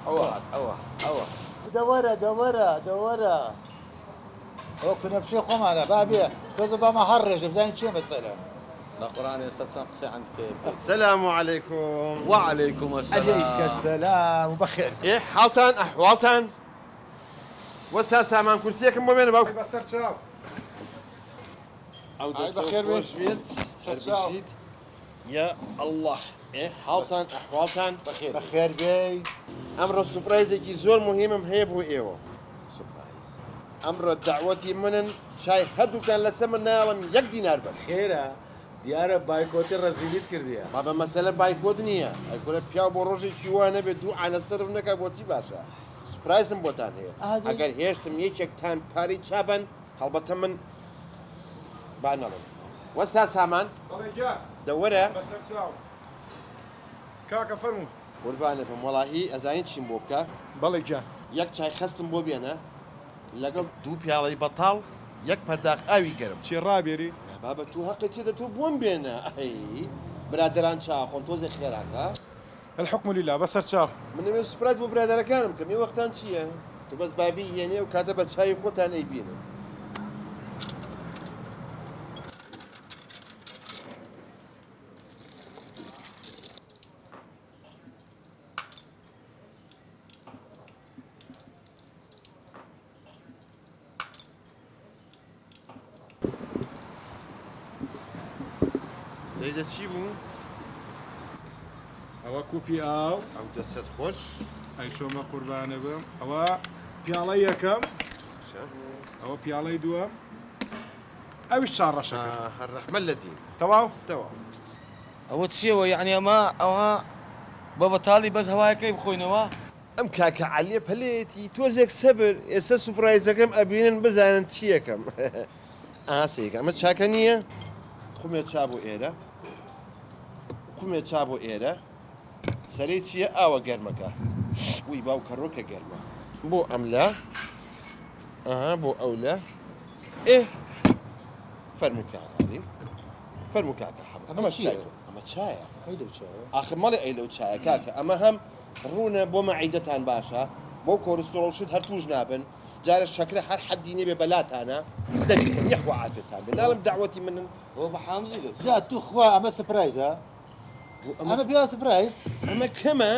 اوه دورة هو كنا بشي خمانة بابي كذا بما هرج بزين شي مثلا لا قرآن يا استاذ سام قصي عندك كيف. السلام عليكم. وعليكم السلام. عليك السلام وبخير ايه حالتان احوالتان وسا سامان كرسيكم مو بين باوك بس شاو او بخير بيت شاو. يا الله ايه حالتان احوالتان بخير بي امر سبرايزك زور مهم هيب هو ايوه سبرايز. امر دعوتي منن شاي هدو كان لسمن ناون يك دينار بس خيرة ديارة بايكوتي رزيليت كرديا. بابا مسألة بايكوت نییە ئەگوڵە پیا بۆ ڕۆژێکی وانە بێت دوو عانە سرم نەکە بۆچی باشە سپرایزم بۆتان هەیە ئەگەر هێشتم یەکێکتان پارەی چابن هەڵبەتە من با نەڵم وەسا سامان دەوەرە بسر شاو كاكا فرمو قوربانە بم وەڵاهی ئەزانین چیم بۆ بکە بلي جا یەک چای خستم بۆ بێنە لەگەڵ دوو پیاڵەی بەتاڵ یەک پەرداخ ئاوی گەرم شي رابيري بابە تو هەقی چێدە تۆ بۆم بێنە ئەی برادران چاخۆن تۆزێ خێراکە الحكم لله بسر شاو من سپرایز بۆ برادەرەکانم کەم ێ وەختان چییە؟ تو بەس بابی هێنێ و کاتە بە چای خۆتان ئەیبینن. دەیدە چی بوو؟ هوا كوبي او ئەو دەسەت خۆش اي شو ما قربانه بم هوا بيالي يكم هوا بيالي دوام او الشارة شكل هەرڕەحمە لە دین تواو تەواو ئەوە چیەوە یعنی ئەوە بە بەتاڵی بەس هەوایەکەی بخۆینەوە. ئەم کاکە عەلیە پەلەیەتی تۆزێک سەبر ئێستا سوپرایزەکەم ئەبینن بزانن چیەکەم ئاسەیەکە ئەمە چاکە نییە؟ قومێ چا بۆ ئێرە قومێ چا بۆ ئێرە سەرەی چییە ئاوە گەرمەکە وی باو کەڕۆکە گەرمە بۆ ئەملا ئەها بۆ ئەولە ئێ فەرمو کاکەی فەرمو کاکە ئەمە چای ئەمە چایە ئاخر مەڵێ ئەی لەو چایە کاکە ئەمە هەم ڕوونە بۆ مەعیدەتان باشە بۆ کۆرستۆڵشت هەر توش نابن جارە شەکرە هەر حەدی نێبێ بەلاتانە دەبیکەن یەخوا عافێتان بێ ناڵم داوەتی منن ئەوە بە حامزی دەچێت. جا تو خوا اما سبرايز ها اما بيا سبرايز ئەمە کەمە